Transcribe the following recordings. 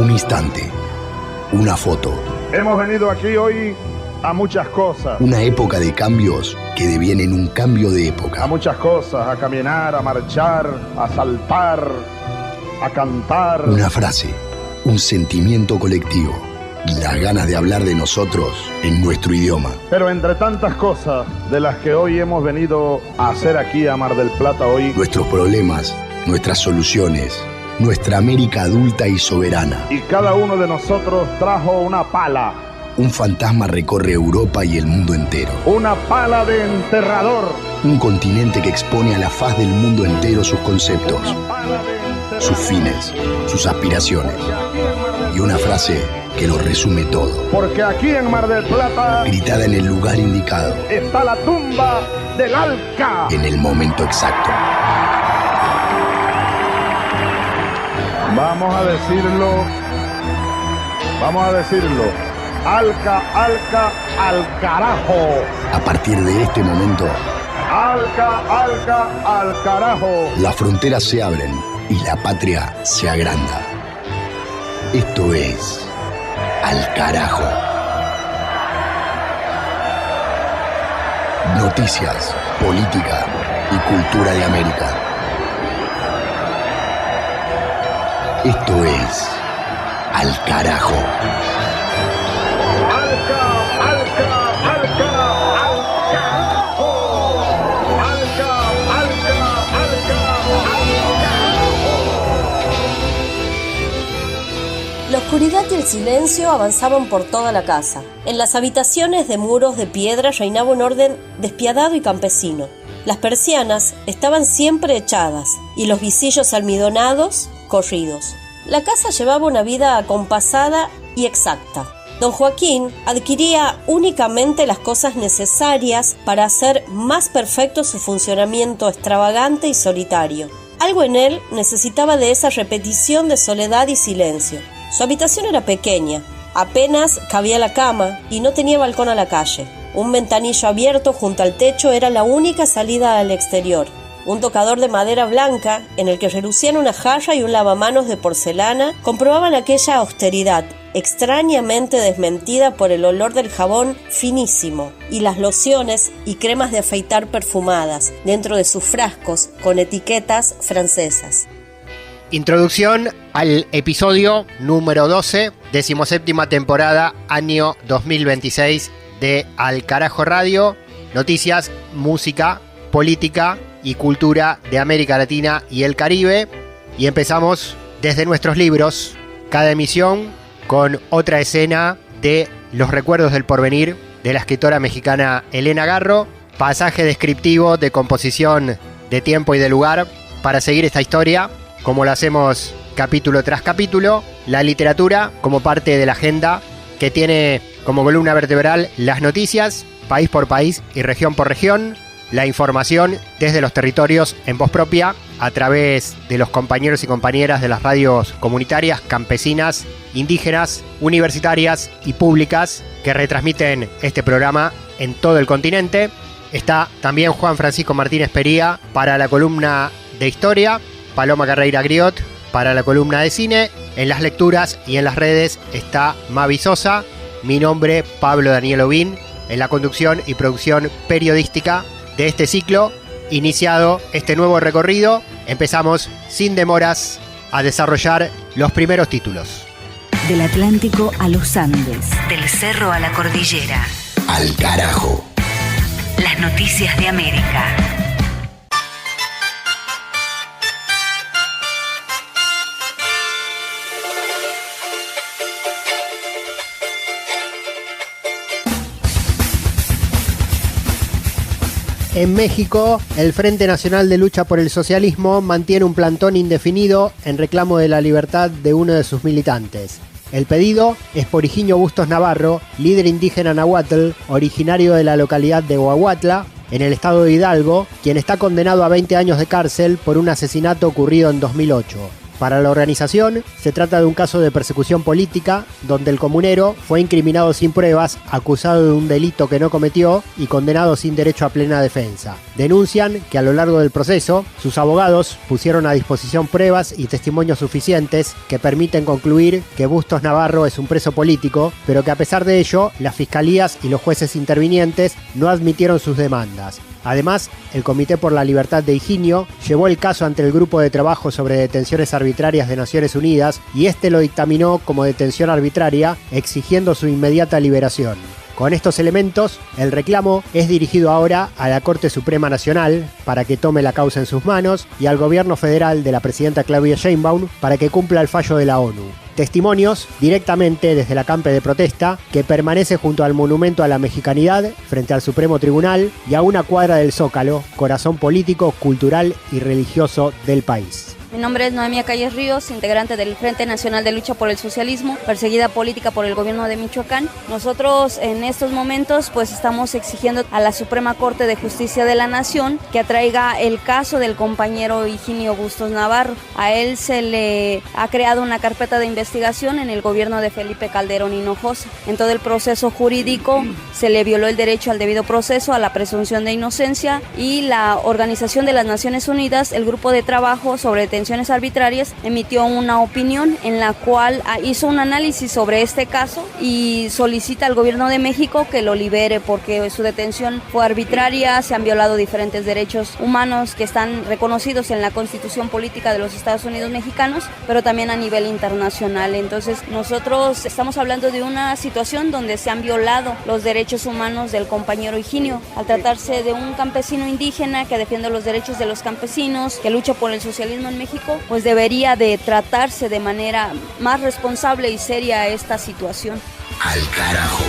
Un instante, una foto. Hemos venido aquí hoy a muchas cosas. Una época de cambios que devienen un cambio de época. A muchas cosas, a caminar, a marchar, a saltar, a cantar. Una frase, un sentimiento colectivo y las ganas de hablar de nosotros en nuestro idioma. Pero entre tantas cosas de las que hoy hemos venido a hacer aquí a Mar del Plata hoy, nuestros problemas, nuestras soluciones, nuestra América adulta y soberana. Y cada uno de nosotros trajo una pala. Un fantasma recorre Europa y el mundo entero. Una pala de enterrador. Un continente que expone a la faz del mundo entero sus conceptos, sus fines, sus aspiraciones. Y una frase que lo resume todo. Porque aquí en Mar del Plata, gritada en el lugar indicado, está la tumba del Alca. En el momento exacto. Vamos a decirlo. Alca, Alca, al carajo. A partir de este momento, Alca, Alca, al carajo. Las fronteras se abren y la patria se agranda. Esto es Al Carajo. Noticias, política y cultura de América. Esto es Al Carajo. Alca, Alca, Alca, al carajo. Alca, Alca, Alca, al carajo. La oscuridad y el silencio avanzaban por toda la casa. En las habitaciones de muros de piedra reinaba un orden despiadado y campesino. Las persianas estaban siempre echadas y los visillos almidonados corridos. La casa llevaba una vida acompasada y exacta. Don Joaquín adquiría únicamente las cosas necesarias para hacer más perfecto su funcionamiento extravagante y solitario. Algo en él necesitaba de esa repetición de soledad y silencio. Su habitación era pequeña, apenas cabía la cama y no tenía balcón a la calle. Un ventanillo abierto junto al techo era la única salida al exterior. Un tocador de madera blanca, en el que relucían una jarra y un lavamanos de porcelana, comprobaban aquella austeridad, extrañamente desmentida por el olor del jabón finísimo y las lociones y cremas de afeitar perfumadas dentro de sus frascos con etiquetas francesas. Introducción al episodio número 12, 17ª temporada, año 2026 de Al Carajo Radio. Noticias, música, política y cultura de América Latina y el Caribe. Y empezamos desde nuestros libros, cada emisión con otra escena de Los recuerdos del porvenir de la escritora mexicana Elena Garro, pasaje descriptivo de composición de tiempo y de lugar para seguir esta historia, como lo hacemos capítulo tras capítulo, la literatura como parte de la agenda que tiene como columna vertebral las noticias, país por país y región por región, la información desde los territorios en voz propia a través de los compañeros y compañeras de las radios comunitarias, campesinas, indígenas, universitarias y públicas que retransmiten este programa en todo el continente. Está también Juan Francisco Martínez Pería para la columna de historia, Paloma Carreira Griot para la columna de cine. En las lecturas y en las redes está Mavi Sosa, mi nombre Pablo Daniel Ovín, en la conducción y producción periodística de este ciclo. Iniciado este nuevo recorrido, empezamos sin demoras a desarrollar los primeros títulos. Del Atlántico a los Andes, del cerro a la cordillera. Al Carajo. Las noticias de América. En México, el Frente Nacional de Lucha por el Socialismo mantiene un plantón indefinido en reclamo de la libertad de uno de sus militantes. El pedido es por Higinio Bustos Navarro, líder indígena nahuatl, originario de la localidad de Huautla, en el estado de Hidalgo, quien está condenado a 20 años de cárcel por un asesinato ocurrido en 2008. Para la organización, se trata de un caso de persecución política donde el comunero fue incriminado sin pruebas, acusado de un delito que no cometió y condenado sin derecho a plena defensa. Denuncian que a lo largo del proceso, sus abogados pusieron a disposición pruebas y testimonios suficientes que permiten concluir que Bustos Navarro es un preso político, pero que a pesar de ello, las fiscalías y los jueces intervinientes no admitieron sus demandas. Además, el Comité por la Libertad de Higinio llevó el caso ante el Grupo de Trabajo sobre Detenciones Arbitrarias de Naciones Unidas y este lo dictaminó como detención arbitraria, exigiendo su inmediata liberación. Con estos elementos, el reclamo es dirigido ahora a la Corte Suprema Nacional para que tome la causa en sus manos y al gobierno federal de la presidenta Claudia Sheinbaum para que cumpla el fallo de la ONU. Testimonios directamente desde la campe de protesta que permanece junto al Monumento a la Mexicanidad frente al Supremo Tribunal y a una cuadra del Zócalo, corazón político, cultural y religioso del país. Mi nombre es Noemia Calles Ríos, integrante del Frente Nacional de Lucha por el Socialismo, perseguida política por el gobierno de Michoacán. Nosotros en estos momentos pues estamos exigiendo a la Suprema Corte de Justicia de la Nación que atraiga el caso del compañero Higinio Bustos Navarro. A él se le ha creado una carpeta de investigación en el gobierno de Felipe Calderón Hinojosa. En todo el proceso jurídico se le violó el derecho al debido proceso, a la presunción de inocencia, y la Organización de las Naciones Unidas, el Grupo de Trabajo sobre Detenciones Arbitrarias, emitió una opinión en la cual hizo un análisis sobre este caso y solicita al gobierno de México que lo libere porque su detención fue arbitraria, se han violado diferentes derechos humanos que están reconocidos en la Constitución Política de los Estados Unidos Mexicanos, pero también a nivel internacional. Entonces nosotros estamos hablando de una situación donde se han violado los derechos humanos del compañero Higinio, al tratarse de un campesino indígena que defiende los derechos de los campesinos, que lucha por el socialismo en México, pues debería de tratarse de manera más responsable y seria esta situación. Al carajo.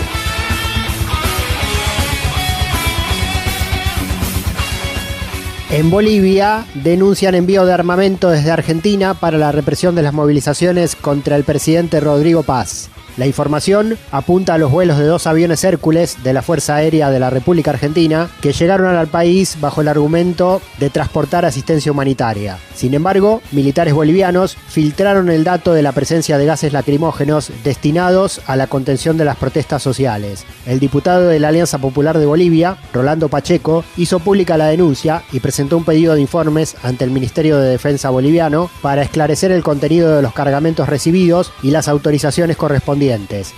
En Bolivia denuncian envío de armamento desde Argentina para la represión de las movilizaciones contra el presidente Rodrigo Paz. La información apunta a los vuelos de 2 aviones Hércules de la Fuerza Aérea de la República Argentina que llegaron al país bajo el argumento de transportar asistencia humanitaria. Sin embargo, militares bolivianos filtraron el dato de la presencia de gases lacrimógenos destinados a la contención de las protestas sociales. El diputado de la Alianza Popular de Bolivia, Rolando Pacheco, hizo pública la denuncia y presentó un pedido de informes ante el Ministerio de Defensa boliviano para esclarecer el contenido de los cargamentos recibidos y las autorizaciones correspondientes.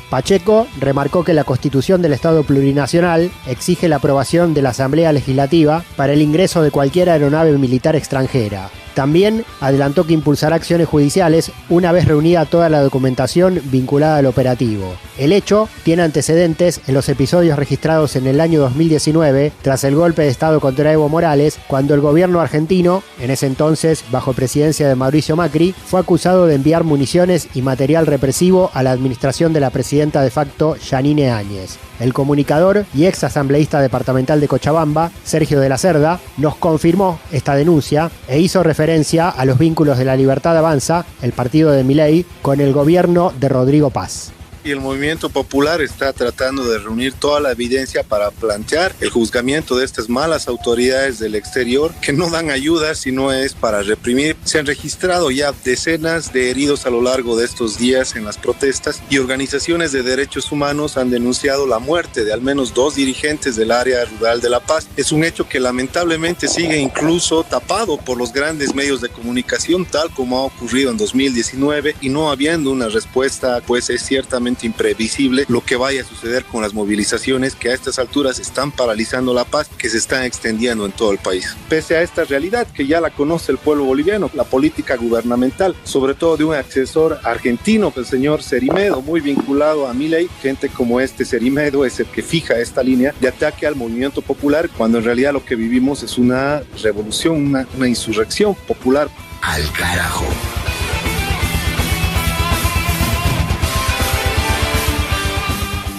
Pacheco remarcó que la Constitución del Estado Plurinacional exige la aprobación de la Asamblea Legislativa para el ingreso de cualquier aeronave militar extranjera. También adelantó que impulsará acciones judiciales una vez reunida toda la documentación vinculada al operativo. El hecho tiene antecedentes en los episodios registrados en el año 2019 tras el golpe de Estado contra Evo Morales, cuando el gobierno argentino, en ese entonces bajo presidencia de Mauricio Macri, fue acusado de enviar municiones y material represivo a la administración de la presidenta de facto Yanine Áñez. El comunicador y ex asambleísta departamental de Cochabamba, Sergio de la Cerda, nos confirmó esta denuncia e hizo referencia a los vínculos de la Libertad Avanza, el partido de Milei, con el gobierno de Rodrigo Paz. Y el movimiento popular está tratando de reunir toda la evidencia para plantear el juzgamiento de estas malas autoridades del exterior que no dan ayuda sino es para reprimir. Se han registrado ya decenas de heridos a lo largo de estos días en las protestas y organizaciones de derechos humanos han denunciado la muerte de al menos 2 dirigentes del área rural de La Paz. Es un hecho que lamentablemente sigue incluso tapado por los grandes medios de comunicación, tal como ha ocurrido en 2019, y no habiendo una respuesta, pues es ciertamente imprevisible lo que vaya a suceder con las movilizaciones que a estas alturas están paralizando la paz, que se están extendiendo en todo el país. Pese a esta realidad que ya la conoce el pueblo boliviano, la política gubernamental, sobre todo de un asesor argentino, el señor Cerimedo, muy vinculado a Milei, gente como este Cerimedo es el que fija esta línea de ataque al movimiento popular, cuando en realidad lo que vivimos es una revolución, una insurrección popular. Al carajo.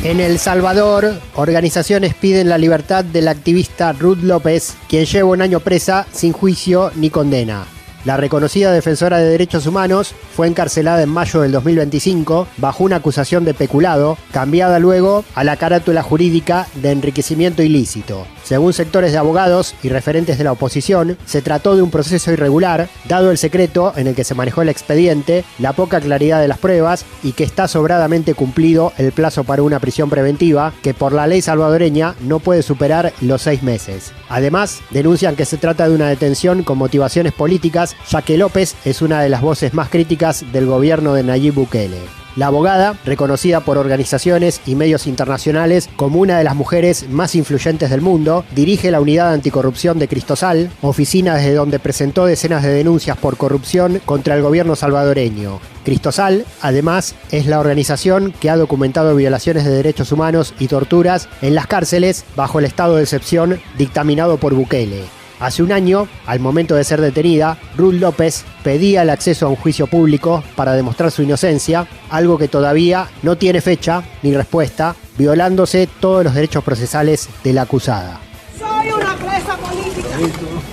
En El Salvador, organizaciones piden la libertad del activista Ruth López, quien lleva 1 año presa sin juicio ni condena. La reconocida defensora de derechos humanos fue encarcelada en mayo del 2025 bajo una acusación de peculado, cambiada luego a la carátula jurídica de enriquecimiento ilícito. Según sectores de abogados y referentes de la oposición, se trató de un proceso irregular, dado el secreto en el que se manejó el expediente, la poca claridad de las pruebas y que está sobradamente cumplido el plazo para una prisión preventiva, que por la ley salvadoreña no puede superar los 6 meses. Además, denuncian que se trata de una detención con motivaciones políticas, ya que López es una de las voces más críticas del gobierno de Nayib Bukele. La abogada, reconocida por organizaciones y medios internacionales como una de las mujeres más influyentes del mundo, dirige la Unidad Anticorrupción de Cristosal, oficina desde donde presentó decenas de denuncias por corrupción contra el gobierno salvadoreño. Cristosal, además, es la organización que ha documentado violaciones de derechos humanos y torturas en las cárceles bajo el estado de excepción dictaminado por Bukele. Hace un año, al momento de ser detenida, Ruth López pedía el acceso a un juicio público para demostrar su inocencia, algo que todavía no tiene fecha ni respuesta, violándose todos los derechos procesales de la acusada. Soy una presa política.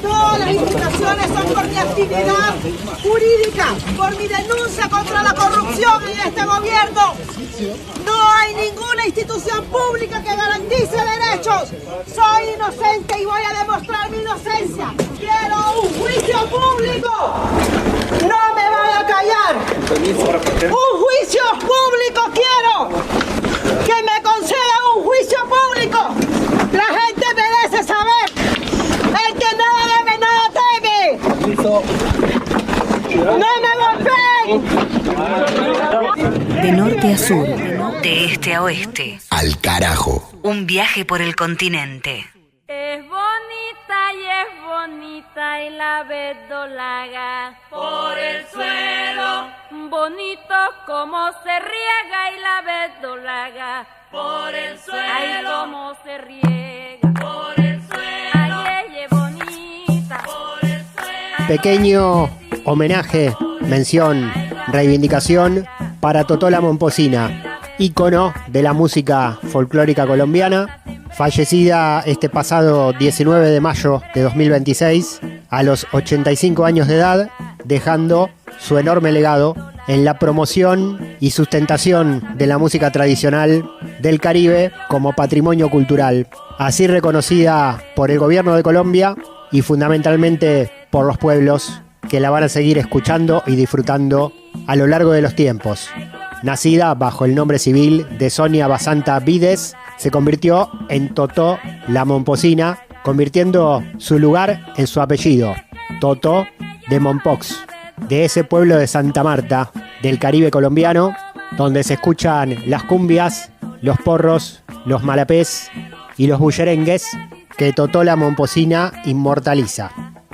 Todas las imputaciones son por mi actividad jurídica, por mi denuncia contra la corrupción en este gobierno. No hay ninguna institución pública que garantice derechos. Soy inocente y voy a demostrar mi inocencia. Quiero un juicio público. No me van a callar. Un juicio público quiero. Que me concedan un juicio público. La gente merece saber. El que nada debe, nada teme. ¡No me golpeen! De norte a sur, de este a oeste. Al carajo. Un viaje por el continente. Es bonita y la verdolaga por el suelo. Bonito como se riega y la verdolaga por el suelo. Ay, cómo se riega por el suelo. Ay, ella es bonita por el suelo. Pequeño homenaje, mención, reivindicación para Totó la Momposina, ícono de la música folclórica colombiana, fallecida este pasado 19 de mayo de 2026 a los 85 años de edad, dejando su enorme legado en la promoción y sustentación de la música tradicional del Caribe como patrimonio cultural, así reconocida por el gobierno de Colombia y fundamentalmente por los pueblos que la van a seguir escuchando y disfrutando a lo largo de los tiempos. Nacida bajo el nombre civil de Sonia Basanta Vides, se convirtió en Totó la Momposina, convirtiendo su lugar en su apellido, Totó de Mompox, de ese pueblo de Santa Marta, del Caribe colombiano, donde se escuchan las cumbias, los porros, los malapés y los bullerengues que Totó la Momposina inmortaliza.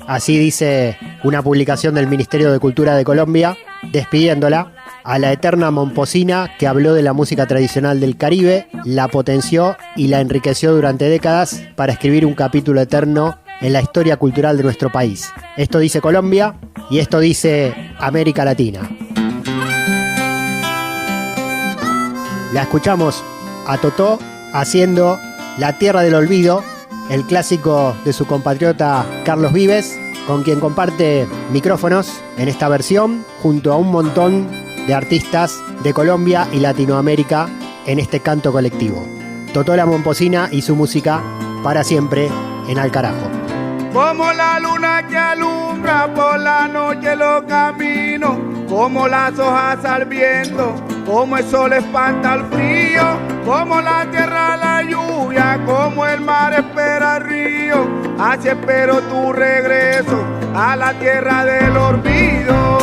Así dice una publicación del Ministerio de Cultura de Colombia, despidiéndola a la eterna momposina que habló de la música tradicional del Caribe, la potenció y la enriqueció durante décadas para escribir un capítulo eterno en la historia cultural de nuestro país. Esto dice Colombia y esto dice América Latina. La escuchamos a Totó haciendo La Tierra del Olvido, el clásico de su compatriota Carlos Vives, con quien comparte micrófonos en esta versión junto a un montón de artistas de Colombia y Latinoamérica en este canto colectivo. Totó la Momposina y su música para siempre en Al Carajo. Como la luna que alumbra por la noche los caminos, como las hojas al viento, como el sol espanta el frío, como la tierra la lluvia, como el mar espera el río, así espero tu regreso a la tierra del olvido.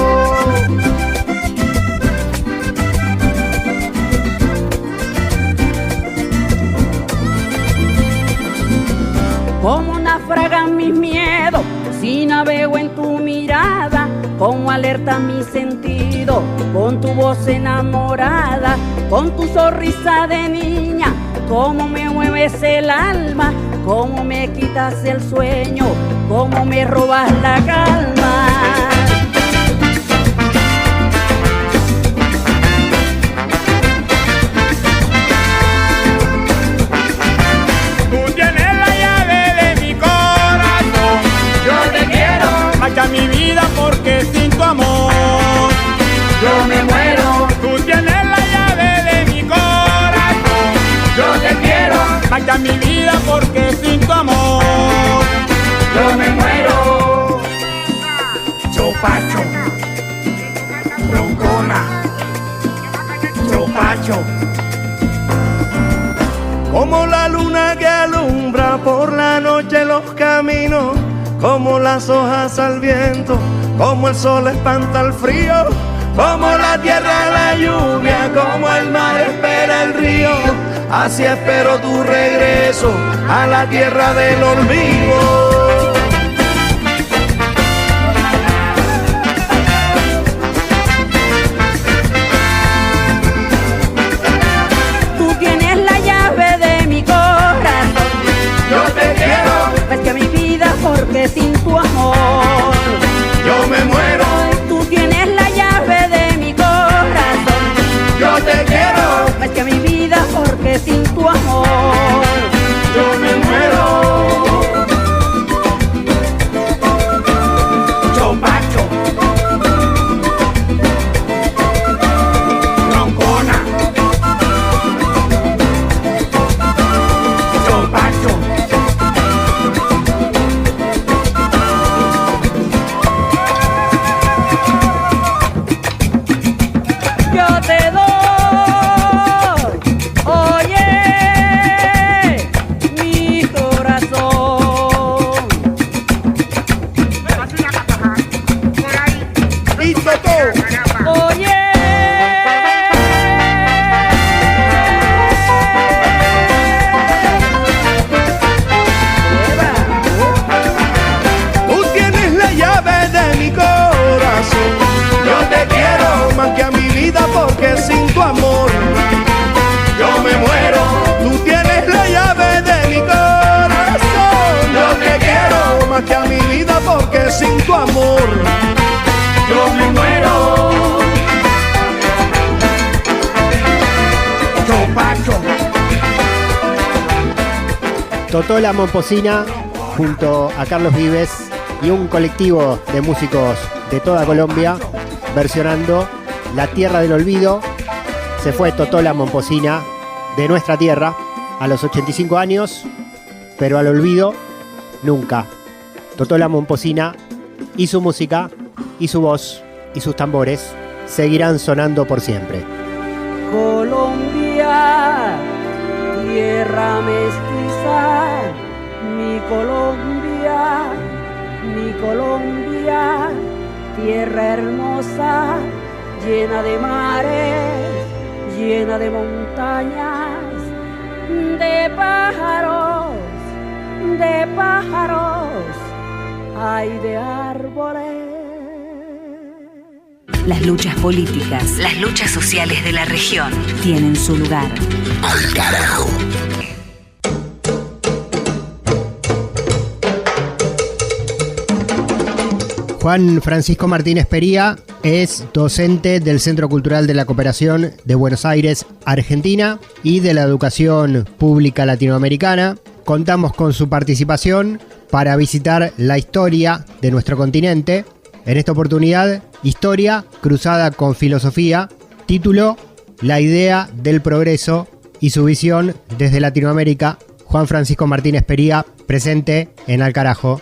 Como naufragan mis miedos, si navego en tu mirada, como alerta mi sentido, con tu voz enamorada, con tu sonrisa de niña, como me mueves el alma, como me quitas el sueño, como me robas la calma. Mi vida porque sin tu amor como las hojas al viento, como el sol espanta el frío, como la tierra la lluvia, como el mar espera el río. Así espero tu regreso a la tierra del olvido. Porque sin tu amor yo me muero. Tú tienes la llave de mi corazón. Yo te quiero. Más que mi vida, porque sin tu amor yo me muero. Chopacho, troncona, chopacho. Porque sin tu amor yo me muero. Tú tienes la llave de mi corazón. Yo te quiero más que a mi vida, porque sin tu amor yo me muero. Chopacho. Totó la Momposina junto a Carlos Vives y un colectivo de músicos de toda Colombia versionando La Tierra del Olvido. Se fue Totó la Momposina de nuestra tierra a los 85 años, pero al olvido nunca. Totó la Momposina y su música y su voz y sus tambores seguirán sonando por siempre. Colombia, tierra mestiza, mi Colombia, mi Colombia, tierra hermosa, llena de mares, llena de montañas, de pájaros, hay de árboles. Las luchas políticas, las luchas sociales de la región tienen su lugar. Al carajo. Juan Francisco Martínez Pería es docente del Centro Cultural de la Cooperación de Buenos Aires, Argentina, y de la Educación Pública Latinoamericana. Contamos con su participación para visitar la historia de nuestro continente. En esta oportunidad, historia cruzada con filosofía, título La idea del progreso y su visión desde Latinoamérica. Juan Francisco Martínez Pería, presente en Al Carajo.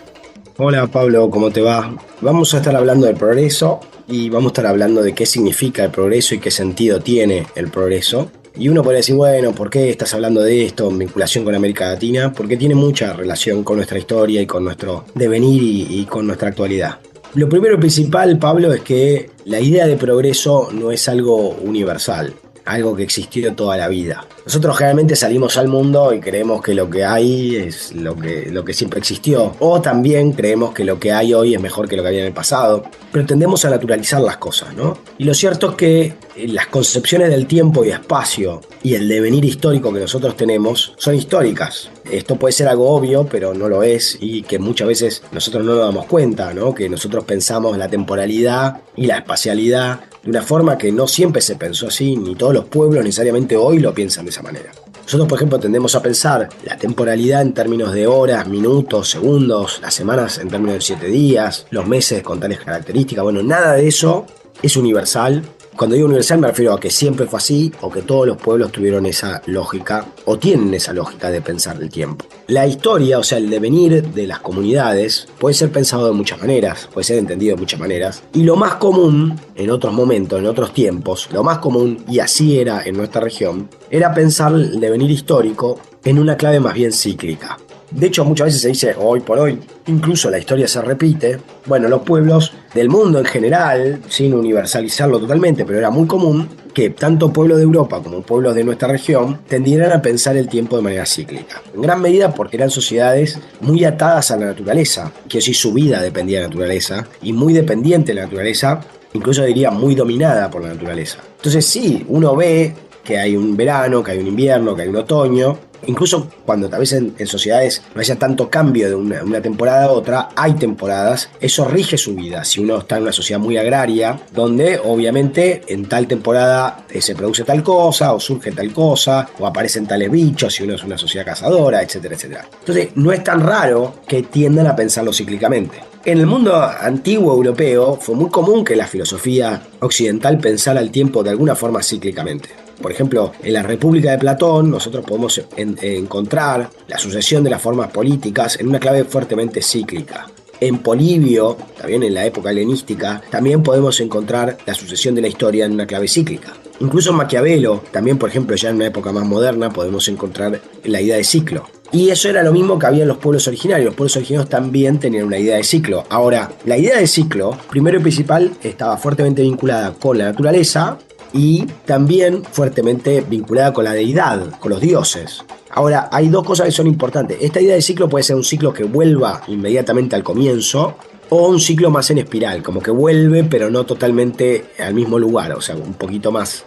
Hola Pablo, ¿cómo te va? Vamos a estar hablando del progreso y vamos a estar hablando de qué significa el progreso y qué sentido tiene el progreso. Y uno puede decir, bueno, ¿por qué estás hablando de esto en vinculación con América Latina? Porque tiene mucha relación con nuestra historia y con nuestro devenir y con nuestra actualidad. Lo primero y principal, Pablo, es que la idea de progreso no es algo universal, algo que existió toda la vida. Nosotros generalmente salimos al mundo y creemos que lo que hay es lo que siempre existió. O también creemos que lo que hay hoy es mejor que lo que había en el pasado. Pero tendemos a naturalizar las cosas, ¿no? Y lo cierto es que las concepciones del tiempo y espacio y el devenir histórico que nosotros tenemos son históricas. Esto puede ser algo obvio, pero no lo es, y que muchas veces nosotros no nos damos cuenta, ¿no? Que nosotros pensamos la temporalidad y la espacialidad de una forma que no siempre se pensó así, ni todos los pueblos necesariamente hoy lo piensan de esa manera. Nosotros, por ejemplo, tendemos a pensar la temporalidad en términos de horas, minutos, segundos, las semanas en términos de 7 días, los meses con tales características. Bueno, nada de eso es universal. Cuando digo universal me refiero a que siempre fue así o que todos los pueblos tuvieron esa lógica o tienen esa lógica de pensar el tiempo. La historia, o sea, el devenir de las comunidades puede ser pensado de muchas maneras, puede ser entendido de muchas maneras. Y lo más común en otros momentos, en otros tiempos, lo más común, y así era en nuestra región, era pensar el devenir histórico en una clave más bien cíclica. De hecho, muchas veces se dice, hoy por hoy, incluso la historia se repite. Bueno, los pueblos del mundo en general, sin universalizarlo totalmente, pero era muy común que tanto pueblos de Europa como pueblos de nuestra región tendieran a pensar el tiempo de manera cíclica. En gran medida porque eran sociedades muy atadas a la naturaleza, que sí su vida dependía de la naturaleza, y muy dependiente de la naturaleza, incluso diría muy dominada por la naturaleza. Entonces sí, uno ve que hay un verano, que hay un invierno, que hay un otoño. Incluso cuando tal vez en sociedades no haya tanto cambio de una temporada a otra, hay temporadas, eso rige su vida. Si uno está en una sociedad muy agraria, donde obviamente en tal temporada se produce tal cosa, o surge tal cosa, o aparecen tales bichos, si uno es una sociedad cazadora, etcétera, etcétera. Entonces no es tan raro que tiendan a pensarlo cíclicamente. En el mundo antiguo europeo fue muy común que la filosofía occidental pensara el tiempo de alguna forma cíclicamente. Por ejemplo, en la República de Platón nosotros podemos encontrar la sucesión de las formas políticas en una clave fuertemente cíclica. En Polibio, también en la época helenística, también podemos encontrar la sucesión de la historia en una clave cíclica. Incluso en Maquiavelo, también por ejemplo ya en una época más moderna, podemos encontrar la idea de ciclo. Y eso era lo mismo que había en los pueblos originarios. Los pueblos originarios también tenían una idea de ciclo. Ahora, la idea de ciclo, primero y principal, estaba fuertemente vinculada con la naturaleza y también fuertemente vinculada con la deidad, con los dioses. Ahora, hay dos cosas que son importantes. Esta idea de ciclo puede ser un ciclo que vuelva inmediatamente al comienzo, o un ciclo más en espiral, como que vuelve pero no totalmente al mismo lugar, o sea, un poquito más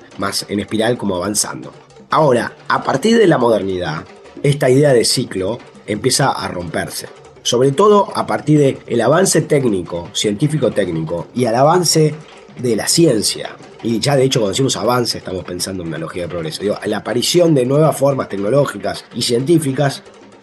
en espiral, como avanzando. Ahora, a partir de la modernidad, esta idea de ciclo empieza a romperse. Sobre todo a partir del avance técnico, científico-técnico, y al avance de la ciencia. Y ya de hecho cuando decimos avance estamos pensando en una lógica de progreso. La aparición de nuevas formas tecnológicas y científicas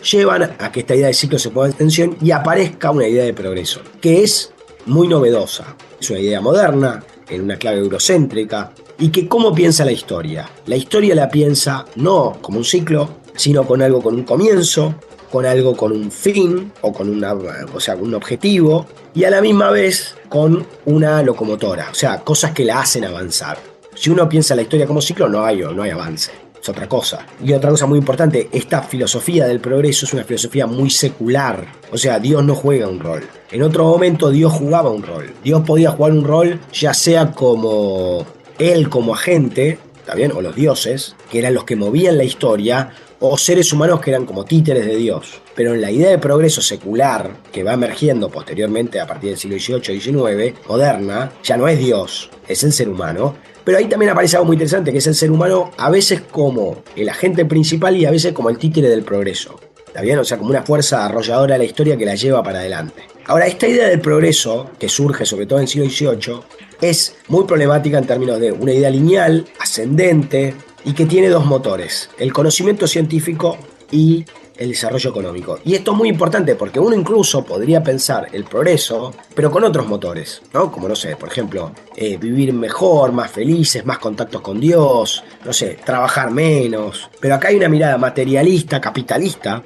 llevan a que esta idea de ciclo se ponga en tensión y aparezca una idea de progreso, que es muy novedosa. Es una idea moderna, en una clave eurocéntrica, y que ¿cómo piensa la historia? La historia la piensa no como un ciclo, sino con algo con un comienzo, con algo con un fin, o con un objetivo, y a la misma vez con una locomotora, o sea, cosas que la hacen avanzar. Si uno piensa la historia como ciclo, no hay avance. Es otra cosa. Y otra cosa muy importante, esta filosofía del progreso es una filosofía muy secular. O sea, Dios no juega un rol. En otro momento Dios jugaba un rol. Dios podía jugar un rol ya sea como él como agente, ¿está bien? O los dioses, que eran los que movían la historia, o seres humanos que eran como títeres de Dios. Pero en la idea de progreso secular, que va emergiendo posteriormente a partir del siglo XVIII y XIX, moderna, ya no es Dios, es el ser humano. Pero ahí también aparece algo muy interesante, que es el ser humano a veces como el agente principal y a veces como el títere del progreso. ¿Está bien? O sea, como una fuerza arrolladora de la historia que la lleva para adelante. Ahora, esta idea del progreso, que surge sobre todo en el siglo XVIII, es muy problemática en términos de una idea lineal, ascendente, y que tiene dos motores, el conocimiento científico y el desarrollo económico. Y esto es muy importante porque uno incluso podría pensar el progreso, pero con otros motores, ¿no? Como, no sé, por ejemplo, vivir mejor, más felices, más contactos con Dios, no sé, trabajar menos. Pero acá hay una mirada materialista, capitalista,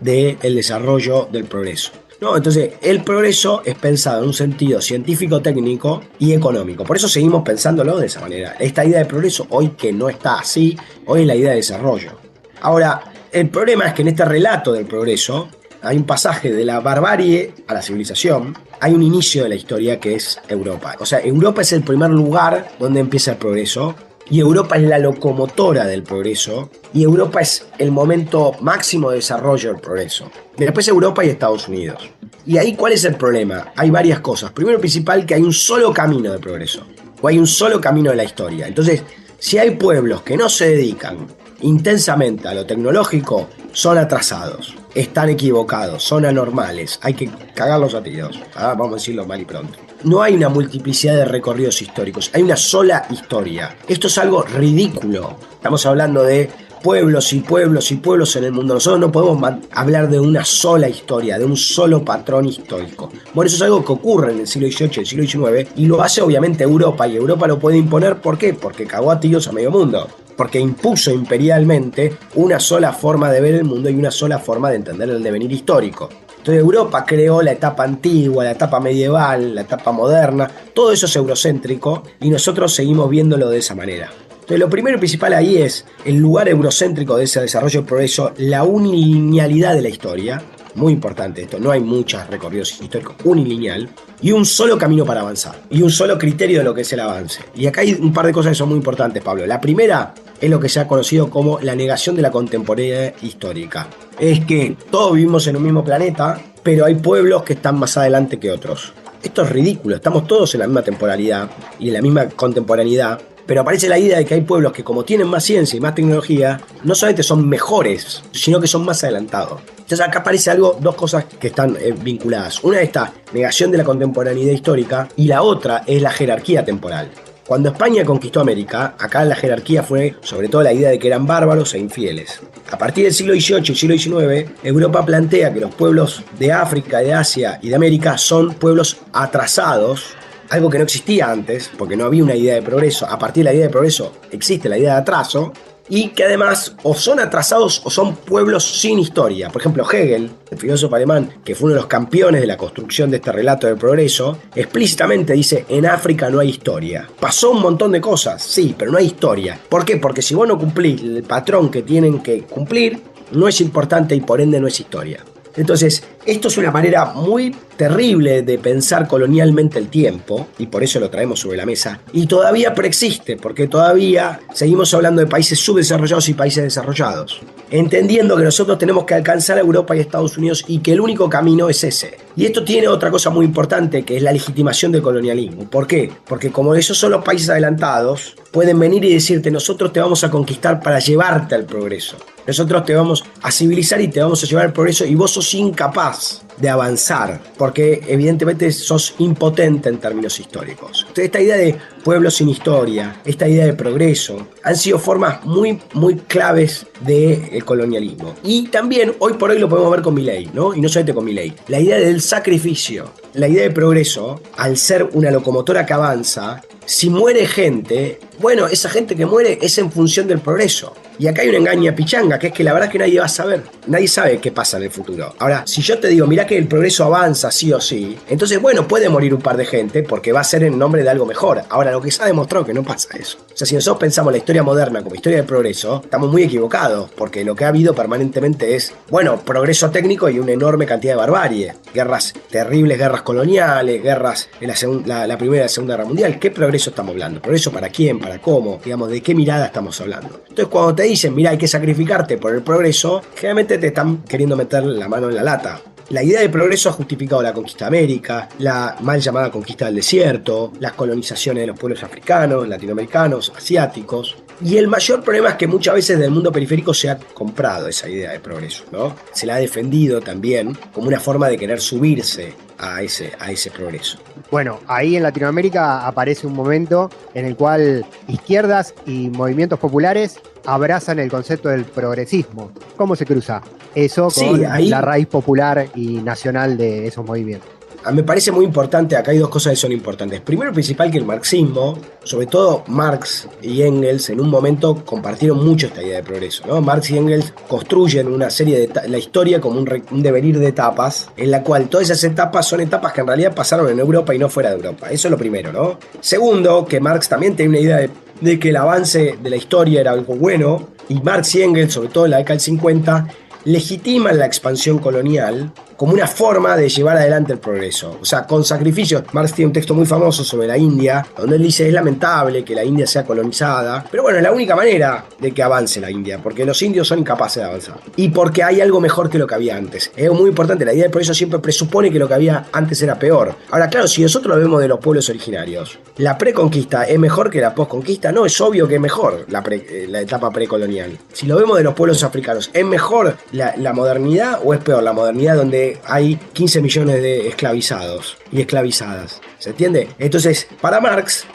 del desarrollo del progreso. No, entonces el progreso es pensado en un sentido científico, técnico y económico. Por eso seguimos pensándolo de esa manera. Esta idea de progreso hoy que no está así, hoy es la idea de desarrollo. Ahora, el problema es que en este relato del progreso hay un pasaje de la barbarie a la civilización, hay un inicio de la historia que es Europa. O sea, Europa es el primer lugar donde empieza el progreso. Y Europa es la locomotora del progreso, y Europa es el momento máximo de desarrollo del progreso. Después Europa y Estados Unidos. Y ahí, ¿cuál es el problema? Hay varias cosas. Primero y principal, que hay un solo camino de progreso, o hay un solo camino de la historia. Entonces, si hay pueblos que no se dedican intensamente a lo tecnológico, son atrasados, están equivocados, son anormales, hay que cagarlos a tiros. Vamos a decirlo mal y pronto. No hay una multiplicidad de recorridos históricos, hay una sola historia. Esto es algo ridículo. Estamos hablando de pueblos y pueblos y pueblos en el mundo. Nosotros no podemos hablar de una sola historia, de un solo patrón histórico. Bueno, eso es algo que ocurre en el siglo XVIII y el siglo XIX, y lo hace obviamente Europa, y Europa lo puede imponer. ¿Por qué? Porque cagó a tiros a medio mundo. Porque impuso imperialmente una sola forma de ver el mundo y una sola forma de entender el devenir histórico. Entonces Europa creó la etapa antigua, la etapa medieval, la etapa moderna, todo eso es eurocéntrico y nosotros seguimos viéndolo de esa manera. Entonces lo primero y principal ahí es el lugar eurocéntrico de ese desarrollo y progreso, la unilinealidad de la historia, muy importante esto, no hay muchos recorridos históricos, unilineal, y un solo camino para avanzar, y un solo criterio de lo que es el avance. Y acá hay un par de cosas que son muy importantes, Pablo. La primera es lo que se ha conocido como la negación de la contemporaneidad histórica. Es que todos vivimos en un mismo planeta, pero hay pueblos que están más adelante que otros. Esto es ridículo, estamos todos en la misma temporalidad y en la misma contemporaneidad, pero aparece la idea de que hay pueblos que, como tienen más ciencia y más tecnología, no solamente son mejores, sino que son más adelantados. Entonces acá aparece dos cosas que están vinculadas. Una es esta negación de la contemporaneidad histórica y la otra es la jerarquía temporal. Cuando España conquistó América, acá la jerarquía fue sobre todo la idea de que eran bárbaros e infieles. A partir del siglo XVIII y siglo XIX, Europa plantea que los pueblos de África, de Asia y de América son pueblos atrasados, algo que no existía antes, porque no había una idea de progreso. A partir de la idea de progreso existe la idea de atraso, y que además o son atrasados o son pueblos sin historia. Por ejemplo, Hegel, el filósofo alemán, que fue uno de los campeones de la construcción de este relato del progreso, explícitamente dice: en África no hay historia. Pasó un montón de cosas, sí, pero no hay historia. ¿Por qué? Porque si vos no cumplís el patrón que tienen que cumplir, no es importante y por ende no es historia. Entonces, esto es una manera muy terrible de pensar colonialmente el tiempo, y por eso lo traemos sobre la mesa, y todavía preexiste, porque todavía seguimos hablando de países subdesarrollados y países desarrollados, entendiendo que nosotros tenemos que alcanzar a Europa y a Estados Unidos y que el único camino es ese. Y esto tiene otra cosa muy importante, que es la legitimación del colonialismo. ¿Por qué? Porque como esos son los países adelantados, pueden venir y decirte: nosotros te vamos a conquistar para llevarte al progreso. Nosotros te vamos a civilizar y te vamos a llevar al progreso, y vos sos incapaz de avanzar, porque evidentemente sos impotente en términos históricos. Entonces, esta idea de pueblo sin historia, esta idea de progreso, han sido formas muy, muy claves del colonialismo. Y también, hoy por hoy lo podemos ver con Milei, ¿no? Y no solamente con Milei. La idea del sacrificio, la idea de progreso, al ser una locomotora que avanza, si muere gente, bueno, esa gente que muere es en función del progreso. Y acá hay una engaña pichanga, que es que la verdad es que nadie va a saber. Nadie sabe qué pasa en el futuro. Ahora, si yo te digo: mirá que el progreso avanza sí o sí, entonces, bueno, puede morir un par de gente porque va a ser en nombre de algo mejor. Ahora, lo que se ha demostrado que no pasa eso. O sea, si nosotros pensamos la historia moderna como historia del progreso, estamos muy equivocados, porque lo que ha habido permanentemente es, bueno, progreso técnico y una enorme cantidad de barbarie. Guerras, terribles guerras coloniales, guerras en la Primera y la Segunda Guerra Mundial. ¿Qué progreso estamos hablando? ¿Progreso para quién? ¿Para cómo? Digamos, ¿de qué mirada estamos hablando? Entonces, cuando te dicen: mira, hay que sacrificarte por el progreso, generalmente te están queriendo meter la mano en la lata. La idea de progreso ha justificado la conquista de América, la mal llamada conquista del desierto, las colonizaciones de los pueblos africanos, latinoamericanos, asiáticos. Y el mayor problema es que muchas veces del mundo periférico se ha comprado esa idea de progreso, ¿no? Se la ha defendido también como una forma de querer subirse a ese progreso. Bueno, ahí en Latinoamérica aparece un momento en el cual izquierdas y movimientos populares abrazan el concepto del progresismo. ¿Cómo se cruza eso con la raíz popular y nacional de esos movimientos? Me parece muy importante, acá hay dos cosas que son importantes. Primero y principal, que el marxismo, sobre todo Marx y Engels, en un momento compartieron mucho esta idea de progreso, ¿no? Marx y Engels construyen una serie de la historia como un devenir de etapas, en la cual todas esas etapas son etapas que en realidad pasaron en Europa y no fuera de Europa. Eso es lo primero, ¿no? Segundo, que Marx también tenía una idea de que el avance de la historia era algo bueno, y Marx y Engels, sobre todo en la década del 50, legitiman la expansión colonial como una forma de llevar adelante el progreso, o sea, con sacrificios. Marx tiene un texto muy famoso sobre la India, donde él dice: es lamentable que la India sea colonizada, pero bueno, es la única manera de que avance la India, porque los indios son incapaces de avanzar, y porque hay algo mejor que lo que había antes. Es muy importante, la idea del progreso siempre presupone que lo que había antes era peor. Ahora, claro, si nosotros lo vemos de los pueblos originarios, ¿la preconquista es mejor que la posconquista? No, es obvio que es mejor la etapa precolonial. Si lo vemos de los pueblos africanos, ¿es mejor la modernidad o es peor la modernidad donde hay 15 millones de esclavizados y esclavizadas? ¿Se entiende? Entonces, para Marx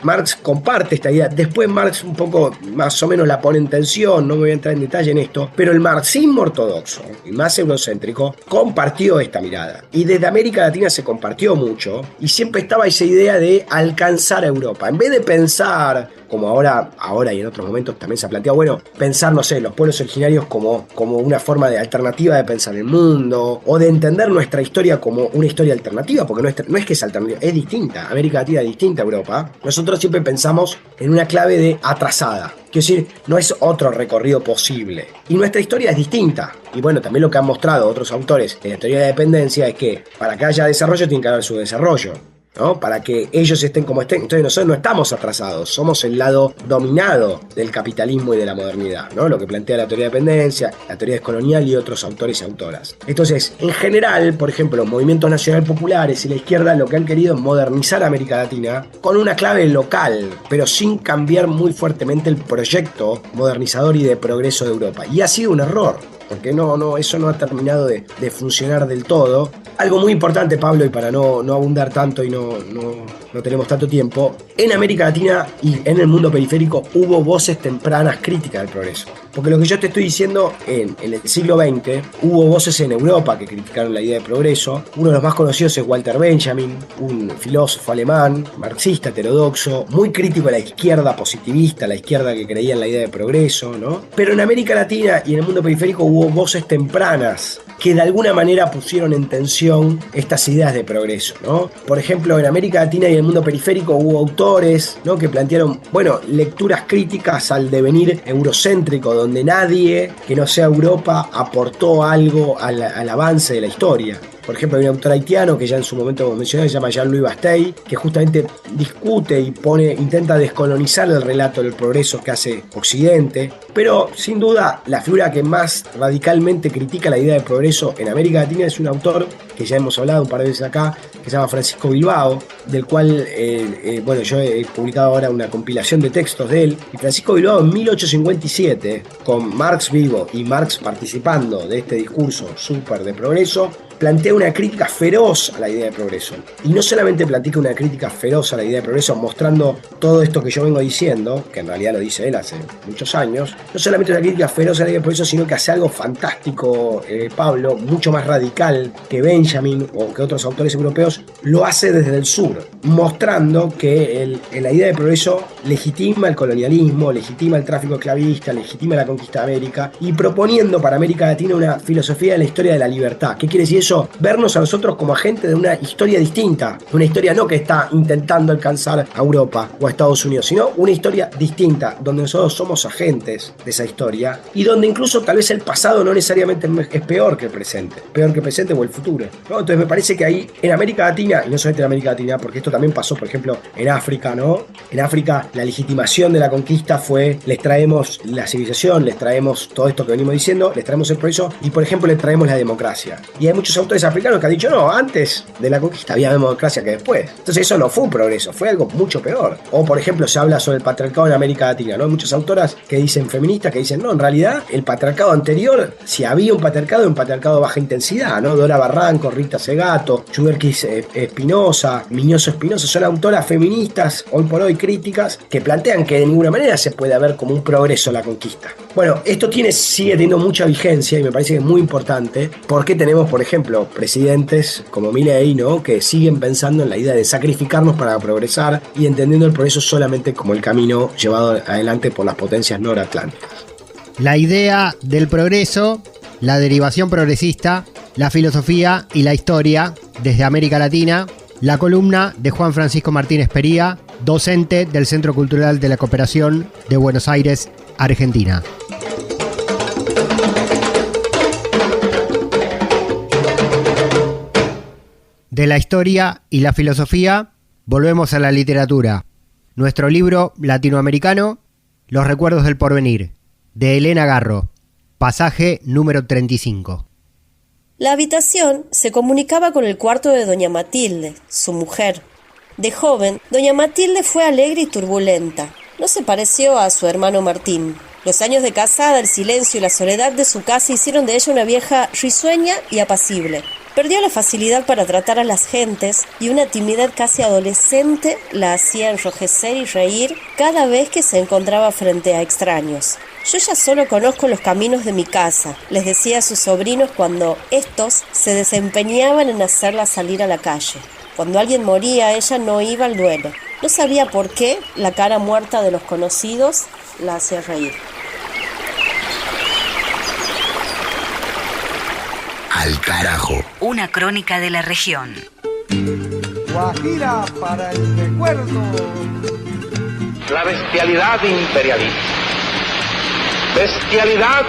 comparte esta idea. Después Marx un poco más o menos la pone en tensión, no me voy a entrar en detalle en esto, pero el marxismo ortodoxo y más eurocéntrico compartió esta mirada. Y desde América Latina se compartió mucho, y siempre estaba esa idea de alcanzar a Europa. En vez de pensar, como ahora y en otros momentos también se ha planteado, bueno, pensar, no sé, los pueblos originarios como una forma de alternativa de pensar el mundo, o de entender nuestra historia como una historia alternativa, porque no es que es alternativa, es distinta. distinta. América Latina es distinta a Europa. Nosotros siempre pensamos en una clave de atrasada. Quiero decir, no es otro recorrido posible. Y nuestra historia es distinta. Y bueno, también lo que han mostrado otros autores de la teoría de la dependencia es que para que haya desarrollo tiene que haber su desarrollo, ¿no? Para que ellos estén como estén. Entonces nosotros no estamos atrasados, somos el lado dominado del capitalismo y de la modernidad, ¿no? Lo que plantea la teoría de dependencia, la teoría descolonial y otros autores y autoras. Entonces, en general, por ejemplo, los movimientos nacionales populares y la izquierda lo que han querido es modernizar América Latina con una clave local, pero sin cambiar muy fuertemente el proyecto modernizador y de progreso de Europa. Y ha sido un error, porque eso no ha terminado de funcionar del todo. Algo muy importante, Pablo, y para no abundar tanto y no tenemos tanto tiempo, en América Latina y en el mundo periférico hubo voces tempranas críticas del progreso. Porque lo que yo te estoy diciendo, en el siglo XX hubo voces en Europa que criticaron la idea de progreso. Uno de los más conocidos es Walter Benjamin, un filósofo alemán, marxista, heterodoxo, muy crítico a la izquierda positivista, la izquierda que creía en la idea de progreso, ¿no? Pero en América Latina y en el mundo periférico hubo voces tempranas que de alguna manera pusieron en tensión estas ideas de progreso, ¿no? Por ejemplo, en América Latina y en el mundo periférico hubo autores, ¿no?, que plantearon, lecturas críticas al devenir eurocéntrico, donde nadie que no sea Europa aportó algo al avance de la historia. Por ejemplo, hay un autor haitiano que ya en su momento mencioné, se llama Jean-Louis Bastei, que justamente discute y intenta descolonizar el relato del progreso que hace Occidente. Pero, sin duda, la figura que más radicalmente critica la idea de progreso en América Latina es un autor que ya hemos hablado un par de veces acá, que se llama Francisco Bilbao, del cual, yo he publicado ahora una compilación de textos de él. Y Francisco Bilbao en 1857, con Marx vivo y Marx participando de este discurso súper de progreso, plantea una crítica feroz a la idea de progreso. Y no solamente plantea una crítica feroz a la idea de progreso, mostrando todo esto que yo vengo diciendo, que en realidad lo dice él hace muchos años, no solamente una crítica feroz a la idea de progreso, sino que hace algo fantástico, Pablo, mucho más radical que Benjamin o que otros autores europeos, lo hace desde el sur, mostrando que la idea de progreso legitima el colonialismo, legitima el tráfico esclavista, legitima la conquista de América, y proponiendo para América Latina una filosofía de la historia de la libertad. ¿Qué quiere decir eso? Vernos a nosotros como agentes de una historia distinta, una historia no que está intentando alcanzar a Europa o a Estados Unidos, sino una historia distinta, donde nosotros somos agentes de esa historia y donde incluso tal vez el pasado no necesariamente es peor que el presente o el futuro, ¿no? Entonces me parece que ahí en América Latina, y no solamente en América Latina, porque esto también pasó, por ejemplo, en África, ¿no? En África la legitimación de la conquista fue: les traemos la civilización, les traemos todo esto que venimos diciendo, les traemos el progreso y, por ejemplo, les traemos la democracia. Y hay muchos autores africanos que han dicho, no, antes de la conquista había más democracia que después. Entonces eso no fue un progreso, fue algo mucho peor. O por ejemplo se habla sobre el patriarcado en América Latina, ¿no? Hay muchas autoras que dicen, feministas, que dicen, no, en realidad el patriarcado anterior, si había un patriarcado de baja intensidad, ¿no? Dora Barranco, Rita Segato, Chuberquis Espinosa, Miñoso Espinosa, son autoras feministas, hoy por hoy críticas, que plantean que de ninguna manera se puede ver como un progreso la conquista. Bueno, esto sigue teniendo mucha vigencia y me parece que es muy importante porque tenemos, por ejemplo, presidentes como Milei, ¿no?, que siguen pensando en la idea de sacrificarnos para progresar y entendiendo el progreso solamente como el camino llevado adelante por las potencias noratlánticas. La idea del progreso, la derivación progresista, la filosofía y la historia desde América Latina, la columna de Juan Francisco Martínez Pería, docente del Centro Cultural de la Cooperación de Buenos Aires, Argentina. De la historia y la filosofía, volvemos a la literatura. Nuestro libro latinoamericano, Los recuerdos del porvenir, de Elena Garro, pasaje número 35. La habitación se comunicaba con el cuarto de doña Matilde, su mujer. De joven, doña Matilde fue alegre y turbulenta. No se pareció a su hermano Martín. Los años de casada, el silencio y la soledad de su casa hicieron de ella una vieja risueña y apacible. Perdió la facilidad para tratar a las gentes y una timidez casi adolescente la hacía enrojecer y reír cada vez que se encontraba frente a extraños. Yo ya solo conozco los caminos de mi casa, les decía a sus sobrinos cuando estos se desempeñaban en hacerla salir a la calle. Cuando alguien moría, ella no iba al duelo. No sabía por qué la cara muerta de los conocidos la hacía reír. Al carajo. Una crónica de la región. Guajira para el recuerdo. La bestialidad imperialista. Bestialidad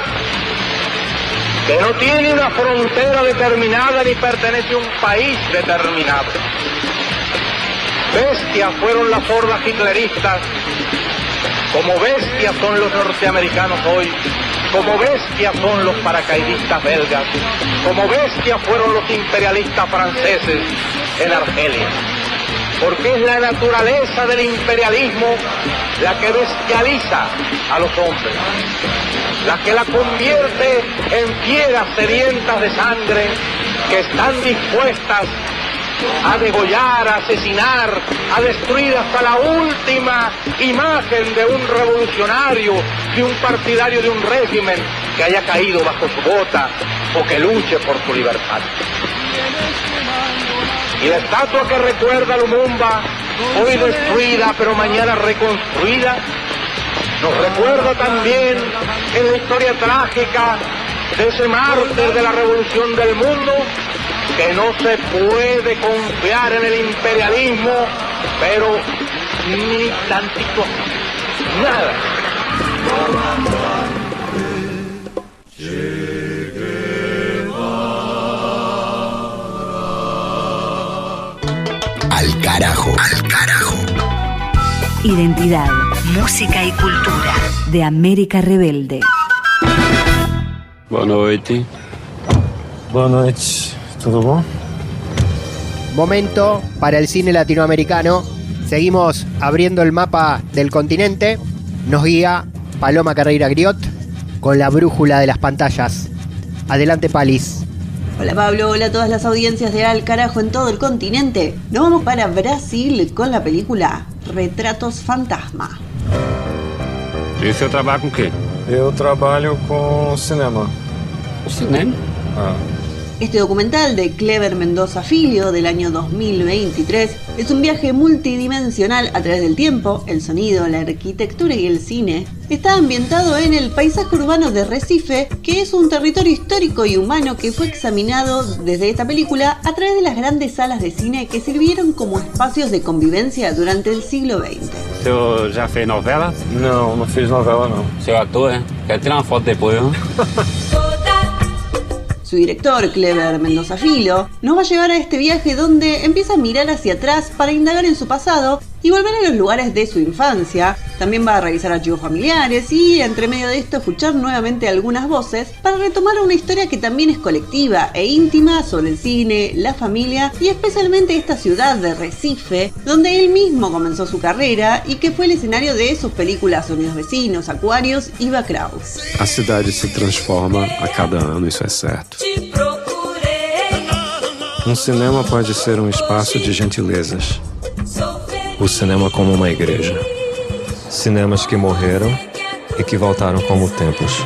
que no tiene una frontera determinada ni pertenece a un país determinado. Bestias fueron las hordas hitleristas, como bestias son los norteamericanos hoy, como bestias son los paracaidistas belgas, como bestias fueron los imperialistas franceses en Argelia. Porque es la naturaleza del imperialismo la que bestializa a los hombres, la que la convierte en fieras sedientas de sangre que están dispuestas a degollar, a asesinar, a destruir hasta la última imagen de un revolucionario, de un partidario de un régimen que haya caído bajo su bota o que luche por su libertad. Y la estatua que recuerda a Lumumba, hoy destruida pero mañana reconstruida, nos recuerda también en la historia trágica de ese mártir de la revolución del mundo, que no se puede confiar en el imperialismo, pero ni tantito, nada. Al carajo. Al carajo. Identidad, música y cultura de América Rebelde. Boa noite. Boa noite. ¿Todo bien? Momento para el cine latinoamericano. Seguimos abriendo el mapa del continente. Nos guía Paloma Carreira Griot con la brújula de las pantallas. Adelante, Palis. Hola Pablo, hola a todas las audiencias de Al Carajo en todo el continente. Nos vamos para Brasil con la película Retratos Fantasma. E você trabalha com o quê? Eu trabalho com cinema. Cinema? Ah. Este documental de Cleber Mendoza Filho del año 2023 es un viaje multidimensional a través del tiempo, el sonido, la arquitectura y el cine. Está ambientado en el paisaje urbano de Recife, que es un territorio histórico y humano que fue examinado desde esta película a través de las grandes salas de cine que sirvieron como espacios de convivencia durante el siglo XX. O senhor já fez novela? Não, não fiz novela não. Seu ator, né? Quer tirar uma foto depois, não? Su director, Cleber Mendoza Filho, nos va a llevar a este viaje donde empieza a mirar hacia atrás para indagar en su pasado y volver a los lugares de su infancia. También va a revisar archivos familiares y, entre medio de esto, escuchar nuevamente algunas voces para retomar una historia que también es colectiva e íntima sobre el cine, la familia y especialmente esta ciudad de Recife, donde él mismo comenzó su carrera y que fue el escenario de sus películas Sonidos Vecinos, Acuarios y Bacurau. A cidade se transforma a cada ano, isso é certo. Cinema pode ser espaço de gentilezas. O cinema como uma igreja. Cinemas que morreram e que voltaram como templos.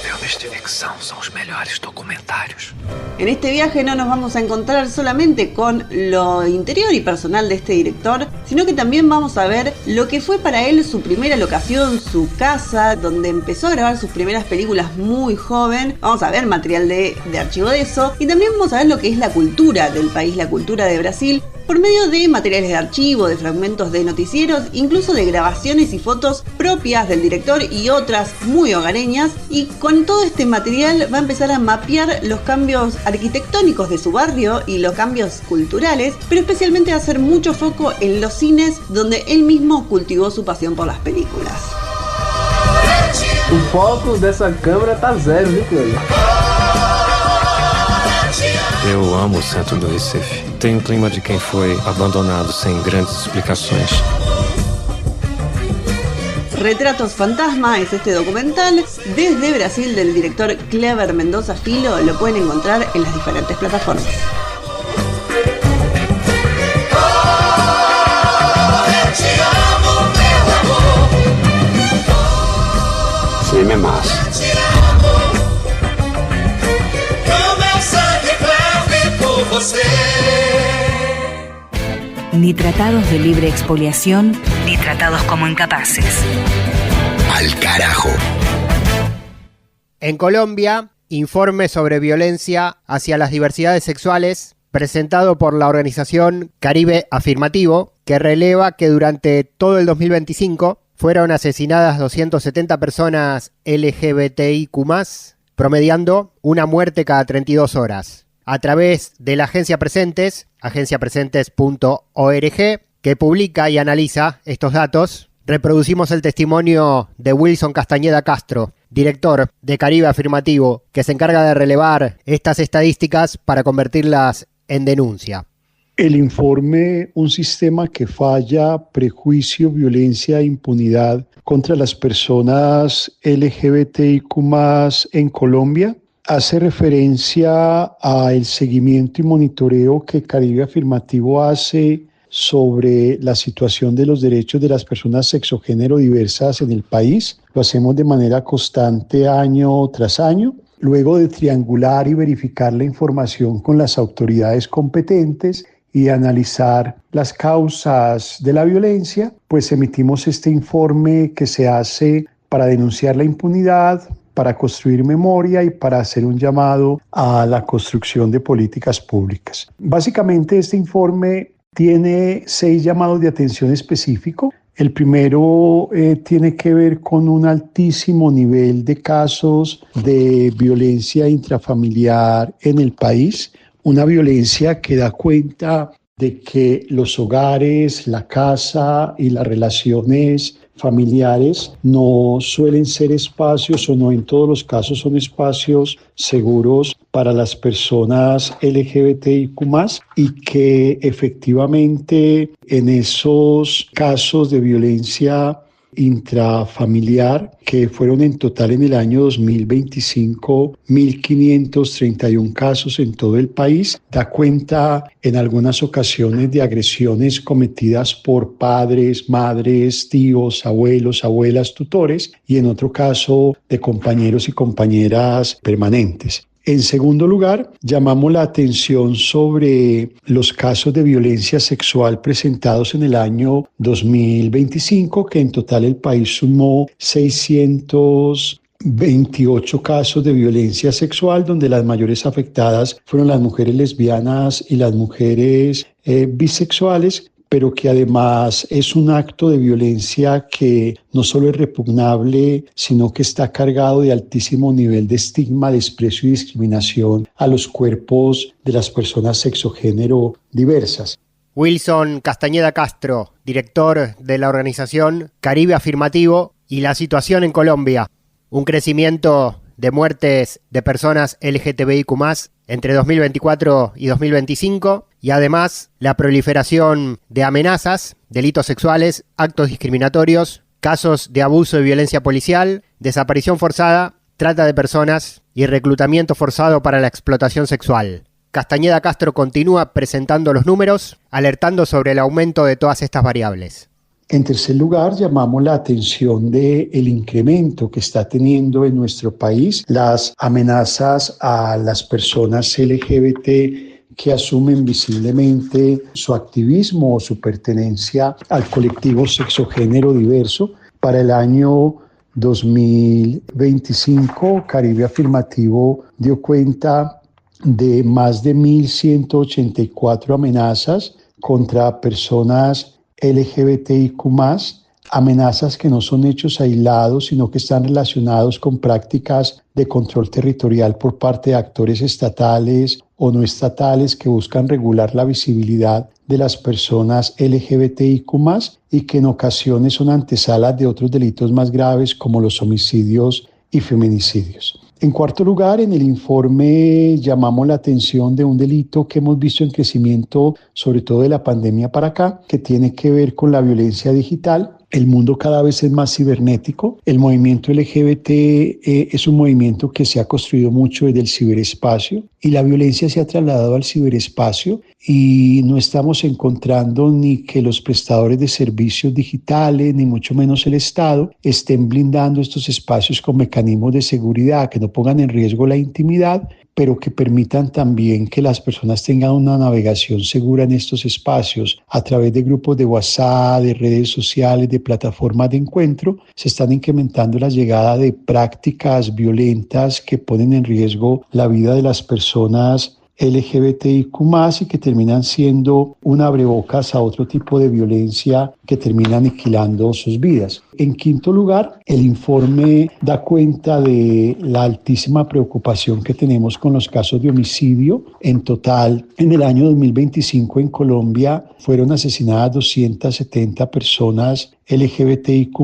Filmes de ficção são os melhores documentários. En este viaje no nos vamos a encontrar solamente con lo interior y personal de este director, sino que también vamos a ver lo que fue para él su primera locación, su casa, donde empezó a grabar sus primeras películas muy joven. Vamos a ver material de archivo de eso, y también vamos a ver lo que es la cultura del país, la cultura de Brasil, por medio de materiales de archivo, de fragmentos de noticieros, incluso de grabaciones y fotos propias del director y otras muy hogareñas. Y con todo este material va a empezar a mapear los cambios arquitectónicos de su barrio y los cambios culturales, pero especialmente va a hacer mucho foco en los cines donde él mismo cultivó su pasión por las películas. O foco dessa câmera tá zero, viu, Cleber? Eu amo o centro do Recife. Tem um clima de quem foi abandonado sem grandes explicações. Retratos Fantasma es este documental desde Brasil del director Cleber Mendoza Filho. Lo pueden encontrar en las diferentes plataformas. Cinema é massa. Ni tratados de libre expoliación, ni tratados como incapaces. Al carajo. En Colombia, informe sobre violencia hacia las diversidades sexuales presentado por la organización Caribe Afirmativo, que releva que durante todo el 2025 fueron asesinadas 270 personas LGBTIQ+, promediando una muerte cada 32 horas. A través de la Agencia Presentes, agenciapresentes.org, que publica y analiza estos datos, reproducimos el testimonio de Wilson Castañeda Castro, director de Caribe Afirmativo, que se encarga de relevar estas estadísticas para convertirlas en denuncia. El informe Un sistema que falla, prejuicio, violencia e impunidad contra las personas LGBTIQ+ en Colombia hace referencia al seguimiento y monitoreo que Caribe Afirmativo hace sobre la situación de los derechos de las personas sexogénero diversas en el país. Lo hacemos de manera constante año tras año. Luego de triangular y verificar la información con las autoridades competentes y analizar las causas de la violencia, pues emitimos este informe que se hace para denunciar la impunidad, para construir memoria y para hacer un llamado a la construcción de políticas públicas. Básicamente este informe tiene 6 llamados de atención específico. El primero tiene que ver con un altísimo nivel de casos de violencia intrafamiliar en el país, una violencia que da cuenta de que los hogares, la casa y las relaciones familiares no suelen ser espacios, o no en todos los casos son espacios seguros para las personas LGBTIQ+, y que efectivamente en esos casos de violencia intrafamiliar, que fueron en total en el año 2025 1.531 casos en todo el país, da cuenta en algunas ocasiones de agresiones cometidas por padres, madres, tíos, abuelos, abuelas, tutores, y en otro caso de compañeros y compañeras permanentes. En segundo lugar, llamamos la atención sobre los casos de violencia sexual presentados en el año 2025, que en total el país sumó 628 casos de violencia sexual, donde las mayores afectadas fueron las mujeres lesbianas y las mujeres bisexuales, pero que además es un acto de violencia que no solo es repugnable, sino que está cargado de altísimo nivel de estigma, desprecio y discriminación a los cuerpos de las personas sexogénero diversas. Wilson Castañeda Castro, director de la organización Caribe Afirmativo, y la situación en Colombia. Un crecimiento de muertes de personas LGTBIQ+ entre 2024 y 2025, y además la proliferación de amenazas, delitos sexuales, actos discriminatorios, casos de abuso y violencia policial, desaparición forzada, trata de personas y reclutamiento forzado para la explotación sexual. Castañeda Castro continúa presentando los números, alertando sobre el aumento de todas estas variables. En tercer lugar, llamamos la atención del incremento que está teniendo en nuestro país las amenazas a las personas LGBT que asumen visiblemente su activismo o su pertenencia al colectivo sexogénero diverso. Para el año 2025, Caribe Afirmativo dio cuenta de más de 1.184 amenazas contra personas LGBTIQ+, amenazas que no son hechos aislados, sino que están relacionados con prácticas de control territorial por parte de actores estatales o no estatales que buscan regular la visibilidad de las personas LGBTIQ+, y que en ocasiones son antesalas de otros delitos más graves como los homicidios y feminicidios. En cuarto lugar, en el informe llamamos la atención de un delito que hemos visto en crecimiento, sobre todo de la pandemia para acá, que tiene que ver con la violencia digital. El mundo cada vez es más cibernético. El movimiento LGBT es un movimiento que se ha construido mucho desde el ciberespacio, y la violencia se ha trasladado al ciberespacio, y no estamos encontrando ni que los prestadores de servicios digitales, ni mucho menos el Estado, estén blindando estos espacios con mecanismos de seguridad que no pongan en riesgo la intimidad, pero que permitan también que las personas tengan una navegación segura en estos espacios a través de grupos de WhatsApp, de redes sociales, de plataformas de encuentro. Se están incrementando la llegada de prácticas violentas que ponen en riesgo la vida de las personas LGBTIQ+, y que terminan siendo un abrebocas a otro tipo de violencia que termina aniquilando sus vidas. En quinto lugar, el informe da cuenta de la altísima preocupación que tenemos con los casos de homicidio. En total, en el año 2025 en Colombia fueron asesinadas 270 personas LGBTIQ+,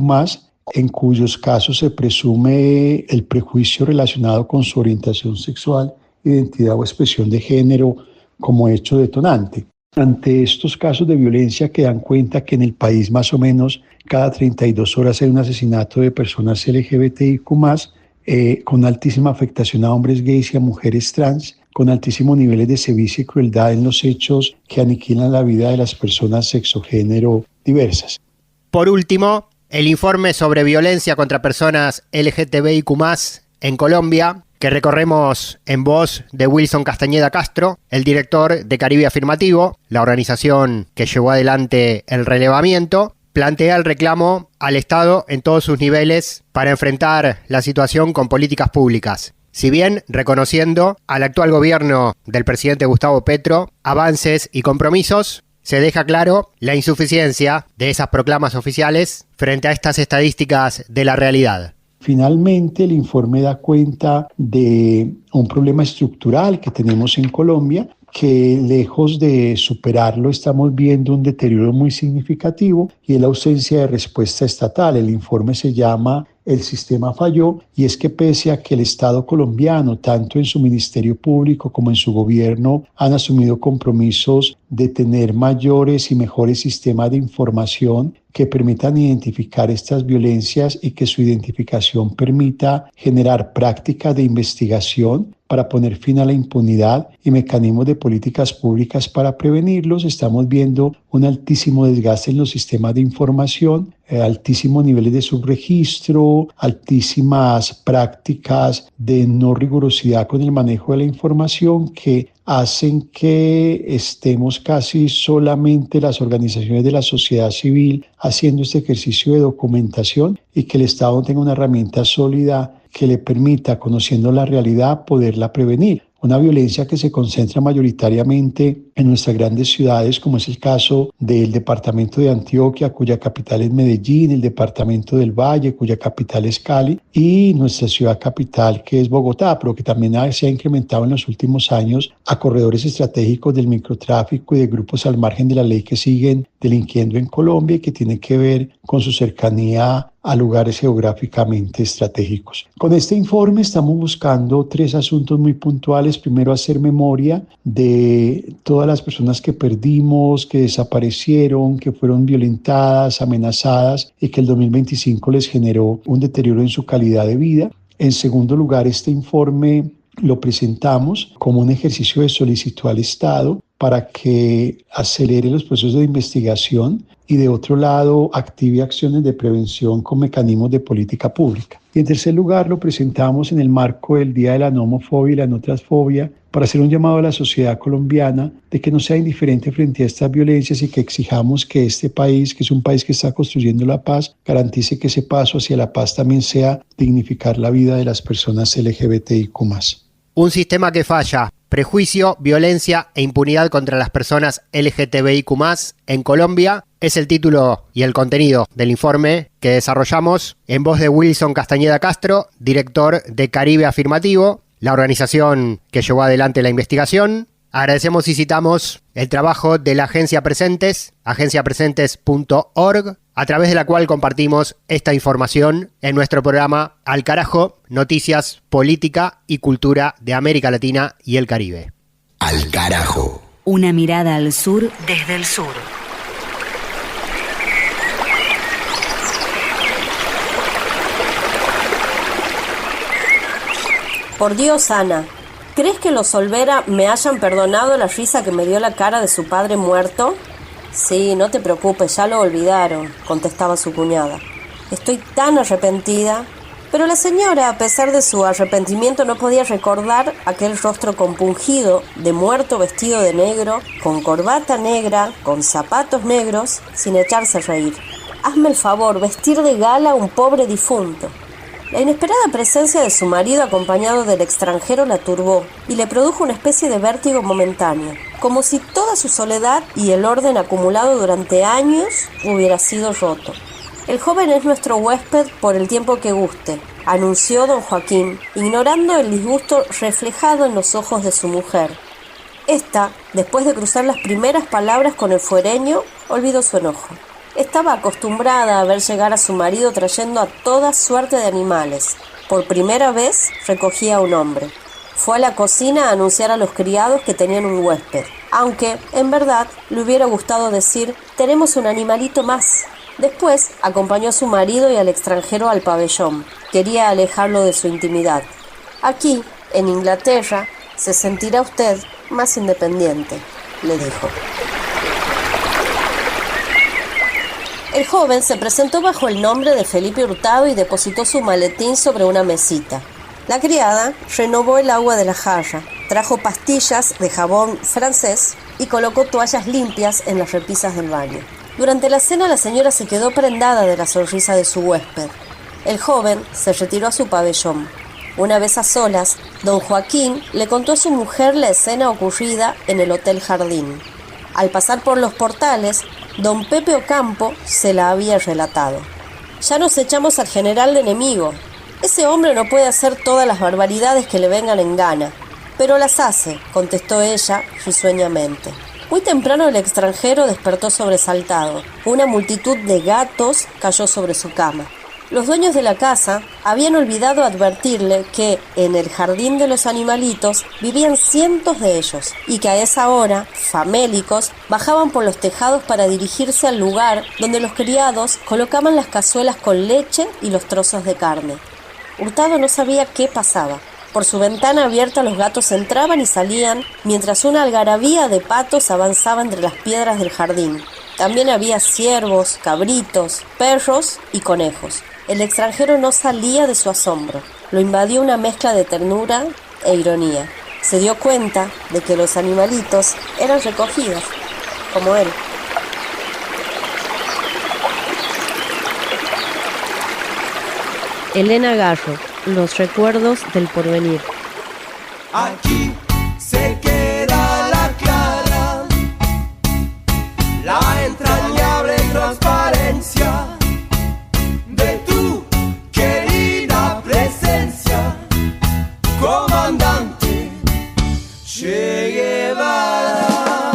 en cuyos casos se presume el prejuicio relacionado con su orientación sexual, identidad o expresión de género como hecho detonante. Ante estos casos de violencia que dan cuenta que en el país más o menos cada 32 horas hay un asesinato de personas LGBTIQ+, con altísima afectación a hombres gays y a mujeres trans, con altísimos niveles de sevicia y crueldad en los hechos que aniquilan la vida de las personas sexogénero diversas. Por último, el informe sobre violencia contra personas LGTBIQ+, en Colombia, que recorremos en voz de Wilson Castañeda Castro, el director de Caribe Afirmativo, la organización que llevó adelante el relevamiento, plantea el reclamo al Estado en todos sus niveles para enfrentar la situación con políticas públicas. Si bien reconociendo al actual gobierno del presidente Gustavo Petro avances y compromisos, se deja claro la insuficiencia de esas proclamas oficiales frente a estas estadísticas de la realidad. Finalmente, el informe da cuenta de un problema estructural que tenemos en Colombia, que lejos de superarlo estamos viendo un deterioro muy significativo y es la ausencia de respuesta estatal. El informe se llama El sistema falló, y es que pese a que el Estado colombiano, tanto en su Ministerio Público como en su gobierno, han asumido compromisos de tener mayores y mejores sistemas de información que permitan identificar estas violencias y que su identificación permita generar prácticas de investigación para poner fin a la impunidad y mecanismos de políticas públicas para prevenirlos, estamos viendo un altísimo desgaste en los sistemas de información, altísimos niveles de subregistro, altísimas prácticas de no rigurosidad con el manejo de la información que hacen que estemos casi solamente las organizaciones de la sociedad civil haciendo este ejercicio de documentación y que el Estado tenga una herramienta sólida que le permita, conociendo la realidad, poderla prevenir. Una violencia que se concentra mayoritariamente en nuestras grandes ciudades, como es el caso del departamento de Antioquia, cuya capital es Medellín, el departamento del Valle, cuya capital es Cali, y nuestra ciudad capital, que es Bogotá, pero que también se ha incrementado en los últimos años a corredores estratégicos del microtráfico y de grupos al margen de la ley que siguen delinquiendo en Colombia y que tienen que ver con su cercanía a lugares geográficamente estratégicos. Con este informe estamos buscando 3 asuntos muy puntuales. Primero, hacer memoria de todas las personas que perdimos, que desaparecieron, que fueron violentadas, amenazadas y que el 2025 les generó un deterioro en su calidad de vida. En segundo lugar, este informe lo presentamos como un ejercicio de solicitud al Estado para que acelere los procesos de investigación y de otro lado active acciones de prevención con mecanismos de política pública. Y en tercer lugar lo presentamos en el marco del Día de la No Homofobia y la No Transfobia para hacer un llamado a la sociedad colombiana de que no sea indiferente frente a estas violencias y que exijamos que este país, que es un país que está construyendo la paz, garantice que ese paso hacia la paz también sea dignificar la vida de las personas LGBTIQ+. Un sistema que falla. Prejuicio, violencia e impunidad contra las personas LGTBIQ+, en Colombia, es el título y el contenido del informe que desarrollamos en voz de Wilson Castañeda Castro, director de Caribe Afirmativo, la organización que llevó adelante la investigación. Agradecemos y citamos el trabajo de la Agencia Presentes, agenciapresentes.org, a través de la cual compartimos esta información en nuestro programa Al Carajo, Noticias, Política y Cultura de América Latina y el Caribe. Al Carajo. Una mirada al sur desde el sur. Por Dios, Ana, ¿crees que los Olvera me hayan perdonado la risa que me dio la cara de su padre muerto? Sí, no te preocupes, ya lo olvidaron, contestaba su cuñada. Estoy tan arrepentida. Pero la señora, a pesar de su arrepentimiento, no podía recordar aquel rostro compungido de muerto vestido de negro, con corbata negra, con zapatos negros, sin echarse a reír. Hazme el favor, vestir de gala a un pobre difunto. La inesperada presencia de su marido acompañado del extranjero la turbó y le produjo una especie de vértigo momentáneo, como si toda su soledad y el orden acumulado durante años hubiera sido roto. El joven es nuestro huésped por el tiempo que guste, anunció don Joaquín, ignorando el disgusto reflejado en los ojos de su mujer. Esta, después de cruzar las primeras palabras con el fuereño, olvidó su enojo. Estaba acostumbrada a ver llegar a su marido trayendo a toda suerte de animales. Por primera vez recogía a un hombre. Fue a la cocina a anunciar a los criados que tenían un huésped, aunque, en verdad, le hubiera gustado decir, tenemos un animalito más. Después, acompañó a su marido y al extranjero al pabellón. Quería alejarlo de su intimidad. Aquí, en Inglaterra, se sentirá usted más independiente, le dijo. El joven se presentó bajo el nombre de Felipe Hurtado y depositó su maletín sobre una mesita. La criada renovó el agua de la jarra, trajo pastillas de jabón francés y colocó toallas limpias en las repisas del baño. Durante la cena la señora se quedó prendada de la sonrisa de su huésped. El joven se retiró a su pabellón. Una vez a solas, don Joaquín le contó a su mujer la escena ocurrida en el Hotel Jardín. Al pasar por los portales, don Pepe Ocampo se la había relatado. Ya nos echamos al general de enemigo. Ese hombre no puede hacer todas las barbaridades que le vengan en gana, pero las hace, contestó ella risueñamente. Muy temprano el extranjero despertó sobresaltado. Una multitud de gatos cayó sobre su cama. Los dueños de la casa habían olvidado advertirle que en el jardín de los animalitos vivían cientos de ellos y que a esa hora, famélicos, bajaban por los tejados para dirigirse al lugar donde los criados colocaban las cazuelas con leche y los trozos de carne. Hurtado no sabía qué pasaba. Por su ventana abierta los gatos entraban y salían mientras una algarabía de patos avanzaba entre las piedras del jardín. También había ciervos, cabritos, perros y conejos. El extranjero no salía de su asombro. Lo invadió una mezcla de ternura e ironía. Se dio cuenta de que los animalitos eran recogidos, como él. Elena Garro, Los recuerdos del porvenir. Aquí se queda la clara, la entrañable transparencia de tu querida presencia, comandante Che Guevara.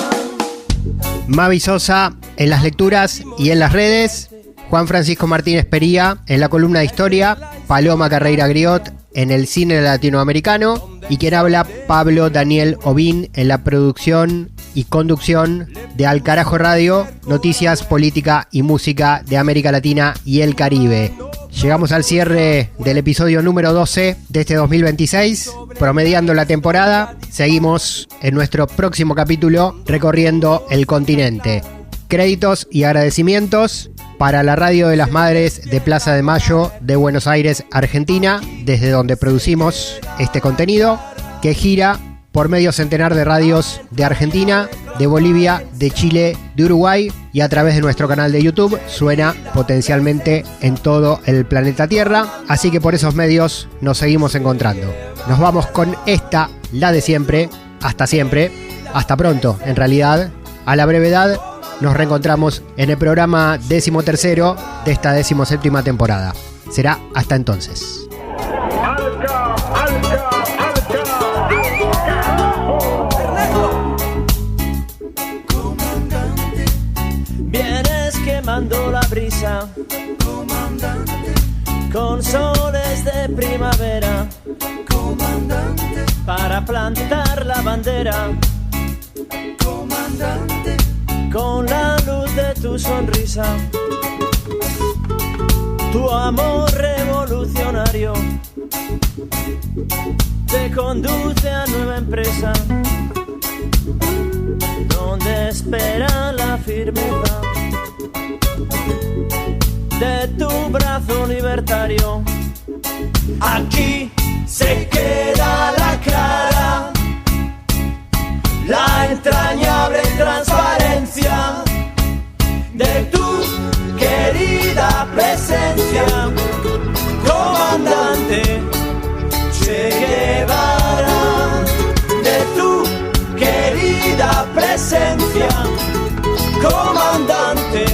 Mavi Sosa en las lecturas y en las redes, Juan Francisco Martínez Pería en la columna de historia, Paloma Carreira Griot en el cine latinoamericano y quien habla, Pablo Daniel Ovín, en la producción y conducción de Al Carajo Radio, noticias, política y música de América Latina y el Caribe. Llegamos al cierre del episodio número 12 de este 2026, promediando la temporada. Seguimos en nuestro próximo capítulo recorriendo el continente. Créditos y agradecimientos para la Radio de las Madres de Plaza de Mayo de Buenos Aires, Argentina, desde donde producimos este contenido, que gira por medio centenar de radios de Argentina, de Bolivia, de Chile, de Uruguay y a través de nuestro canal de YouTube. Suena potencialmente en todo el planeta Tierra, así que por esos medios nos seguimos encontrando. Nos vamos con esta, la de siempre, hasta pronto, en realidad, a la brevedad. Nos reencontramos en el programa 13º de esta 17ª temporada. Será hasta entonces. Comandante, vienes quemando la brisa, comandante, con soles de primavera, comandante, para plantar la bandera, comandante, con la luz de tu sonrisa, tu amor revolucionario te conduce a nueva empresa, donde espera la firmeza de tu brazo libertario. Aquí se queda la clara, la entrañable transparencia de tu querida presencia, comandante. comandante.